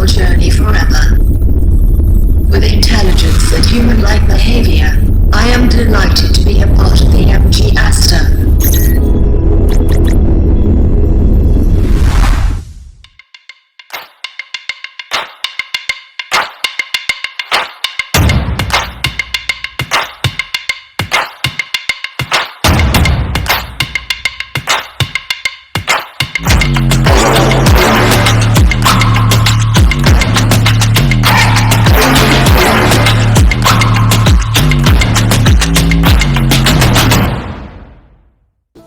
will journey forever. With intelligence and human-like behavior, I am delighted to be a part of the MG Aster.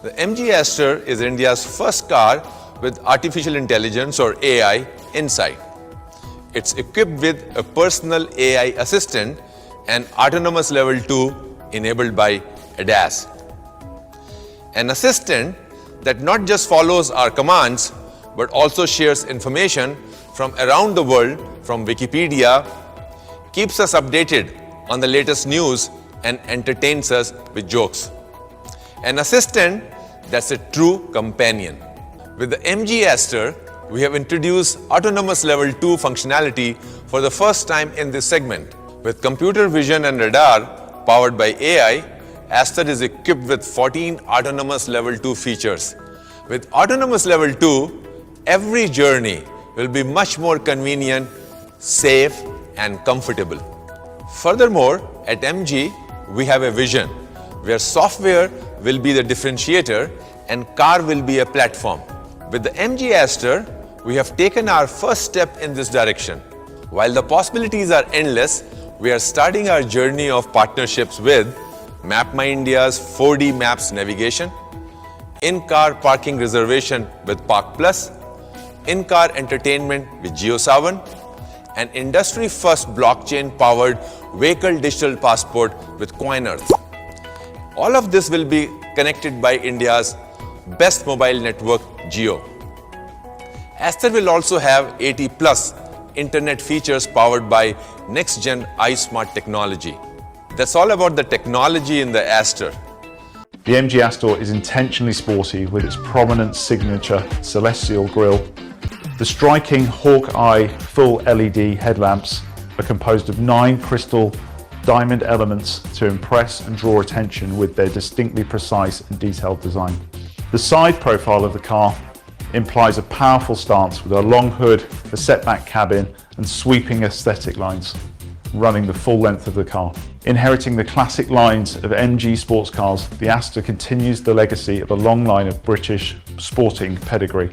The MG Aster is India's first car with artificial intelligence or AI inside. It's equipped with a personal AI assistant and autonomous level 2 enabled by ADAS. An assistant that not just follows our commands but also shares information from around the world from Wikipedia, keeps us updated on the latest news and entertains us with jokes. An assistant that's a true companion. With the MG Aster, we have introduced autonomous level 2 functionality for the first time in this segment. With computer vision and radar powered by AI, Aster is equipped with 14 autonomous level 2 features. With autonomous level 2, every journey will be much more convenient, safe and comfortable. Furthermore, at MG, we have a vision where software will be the differentiator and car will be a platform. With the MG Aster, we have taken our first step in this direction. While the possibilities are endless, we are starting our journey of partnerships with MapMyIndia's 4D Maps navigation, in-car parking reservation with Park Plus, in-car entertainment with JioSaavn, and industry-first blockchain-powered vehicle digital passport with CoinEarth. All of this will be connected by India's best mobile network, Jio. Aster will also have 80+ internet features powered by next-gen iSmart technology. That's all about the technology in the Aster. The MG Aster is intentionally sporty with its prominent signature celestial grille. The striking Hawkeye full LED headlamps are composed of 9 crystal diamond elements to impress and draw attention with their distinctly precise and detailed design. The side profile of the car implies a powerful stance with a long hood, a setback cabin and sweeping aesthetic lines running the full length of the car. Inheriting the classic lines of MG sports cars, the Aster continues the legacy of a long line of British sporting pedigree.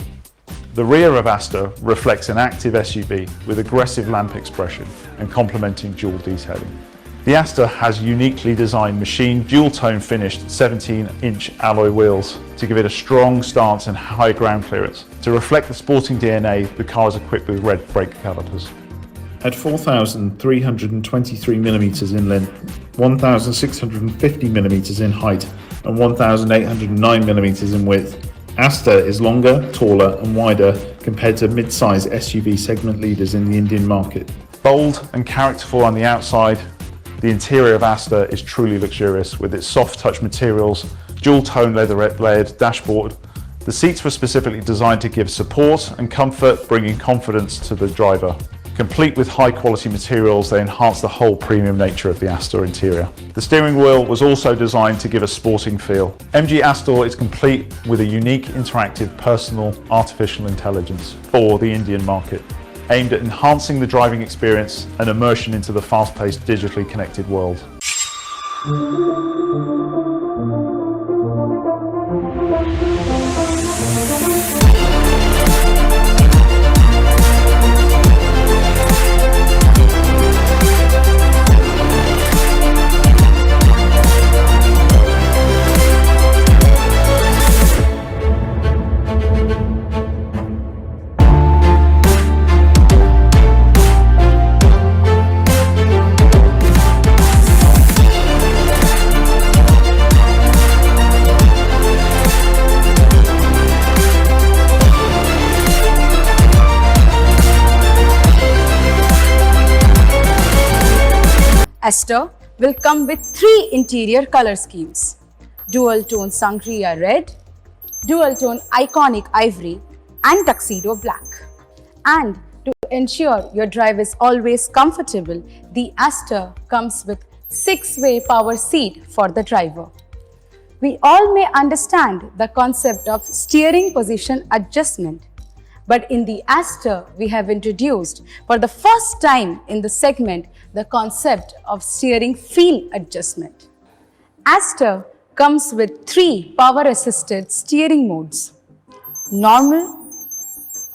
The rear of Aster reflects an active SUV with aggressive lamp expression and complementing dual detailing. The Aster has uniquely designed machined dual-tone finished 17-inch alloy wheels to give it a strong stance and high ground clearance. To reflect the sporting DNA, the car is equipped with red brake calipers. At 4,323mm in length, 1,650mm in height and 1,809mm in width, Aster is longer, taller and wider compared to mid-size SUV segment leaders in the Indian market. Bold and characterful on the outside, the interior of Aster is truly luxurious with its soft touch materials, dual-tone leather-layered dashboard. The seats were specifically designed to give support and comfort, bringing confidence to the driver. Complete with high-quality materials, they enhance the whole premium nature of the Aster interior. The steering wheel was also designed to give a sporting feel. MG Aster is complete with a unique interactive personal artificial intelligence for the Indian market, aimed at enhancing the driving experience and immersion into the fast-paced, digitally connected world. Aster will come with 3 interior color schemes: dual-tone Sangria Red, dual-tone Iconic Ivory and Tuxedo Black. And To ensure your drive is always comfortable, the Aster comes with 6-way power seat for the driver. We all may understand the concept of steering position adjustment, but in the Aster, we have introduced for the first time in the segment the concept of steering feel adjustment. Aster comes with 3 power-assisted steering modes: normal,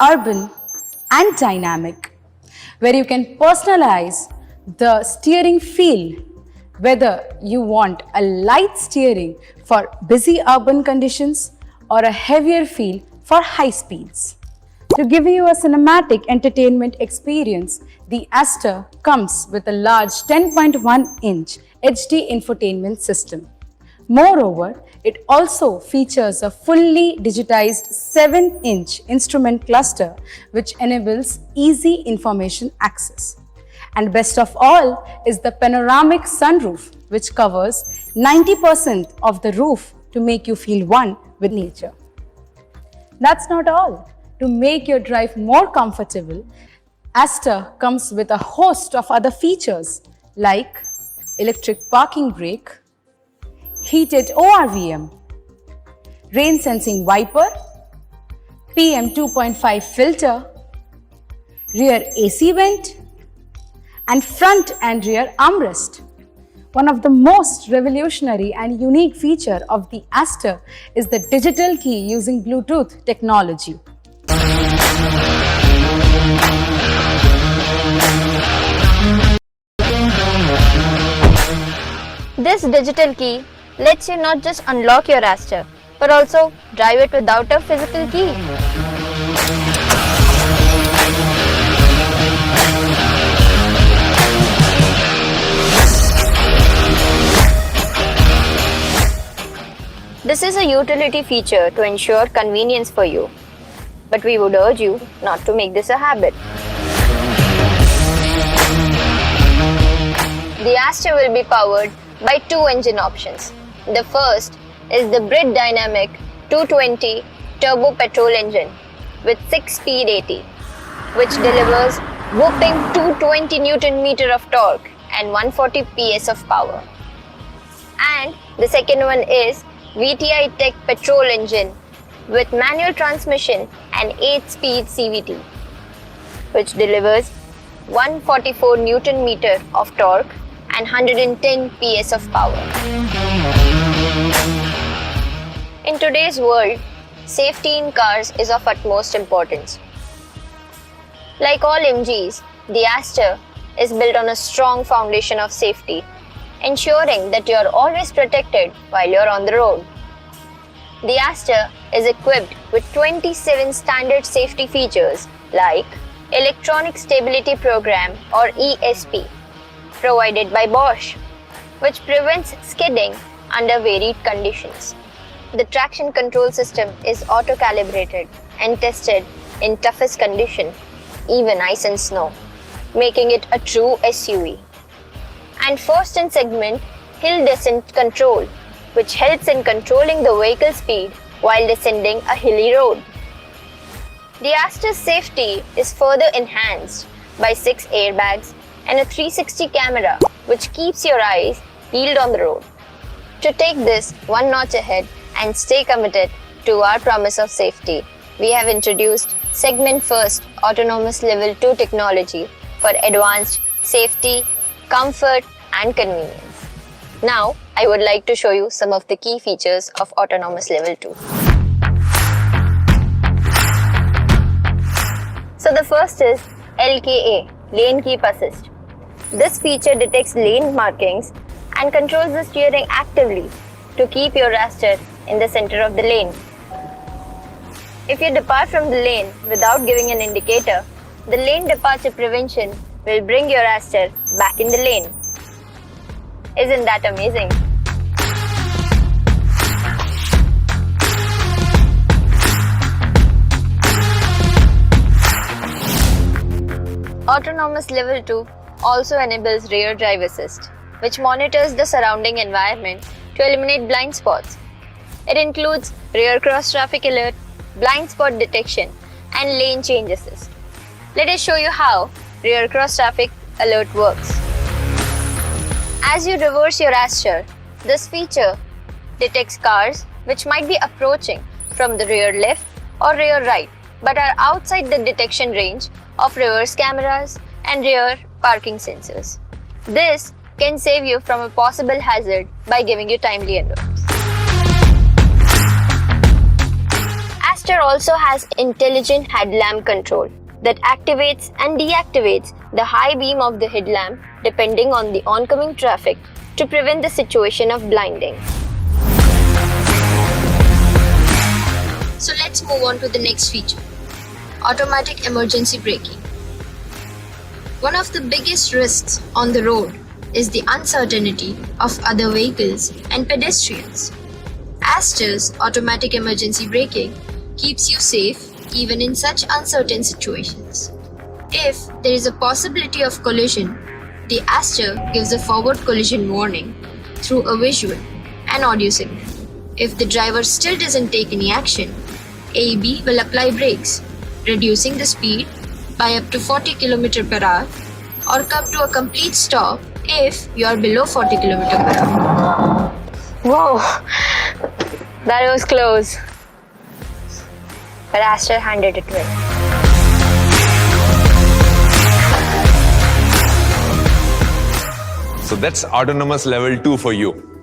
urban, and dynamic, where you can personalize the steering feel, whether you want a light steering for busy urban conditions or a heavier feel for high speeds. To give you a cinematic entertainment experience, the Aster comes with a large 10.1-inch HD infotainment system. Moreover, it also features a fully digitized 7-inch instrument cluster which enables easy information access. And best of all is the panoramic sunroof, which covers 90% of the roof to make you feel one with nature. That's not all. To make your drive more comfortable, Aster comes with a host of other features like electric parking brake, heated ORVM, rain sensing wiper, PM 2.5 filter, rear AC vent, and front and rear armrest. One of the most revolutionary and unique feature of the Aster is the digital key using Bluetooth technology. This digital key lets you not just unlock your Aster, but also drive it without a physical key. This is a utility feature to ensure convenience for you, but we would urge you not to make this a habit. The Aster will be powered by 2 engine options. The first is the Brit Dynamic 220 turbo petrol engine with 6-speed AT, which delivers whopping 220 Nm of torque and 140 PS of power. And the second one is VTI Tech petrol engine with manual transmission and 8-speed CVT, which delivers 144 Nm of torque and 110 PS of power. In today's world, safety in cars is of utmost importance. Like all MGs, the Aster is built on a strong foundation of safety, ensuring that you are always protected while you are on the road. The Aster is equipped with 27 standard safety features like Electronic Stability Program or ESP, provided by Bosch, which prevents skidding under varied conditions. The traction control system is auto-calibrated and tested in toughest conditions, even ice and snow, making it a true SUV. And first in segment, hill descent control, which helps in controlling the vehicle speed while descending a hilly road. The Aster's safety is further enhanced by 6 airbags and a 360 camera, which keeps your eyes peeled on the road. To take this one notch ahead and stay committed to our promise of safety, we have introduced segment first autonomous level 2 technology for advanced safety, comfort and convenience. Now, I would like to show you some of the key features of autonomous level 2. So the first is LKA, Lane Keep Assist. This feature detects lane markings and controls the steering actively to keep your Aster in the center of the lane. If you depart from the lane without giving an indicator, the lane departure prevention will bring your Aster back in the lane. Isn't that amazing? Autonomous Level 2 also enables rear drive assist, which monitors the surrounding environment to eliminate blind spots. It includes rear cross traffic alert, blind spot detection, and lane change assist. Let us show you how rear cross traffic alert works. As you reverse your Aster, this feature detects cars which might be approaching from the rear left or rear right but are outside the detection range of reverse cameras and rear parking sensors. This can save you from a possible hazard by giving you timely alerts. Aster also has intelligent headlamp control that activates and deactivates the high beam of the headlamp depending on the oncoming traffic to prevent the situation of blinding. So let's move on to the next feature, automatic emergency braking. One of the biggest risks on the road is the uncertainty of other vehicles and pedestrians. Aster's automatic emergency braking keeps you safe even in such uncertain situations. If there is a possibility of collision, the Aster gives a forward collision warning through a visual and audio signal. If the driver still doesn't take any action, AEB will apply brakes, reducing the speed by up to 40 km per hour or come to a complete stop if you are below 40 km per hour. Whoa, that was close. But Aster handled it well. So that's autonomous level 2 for you.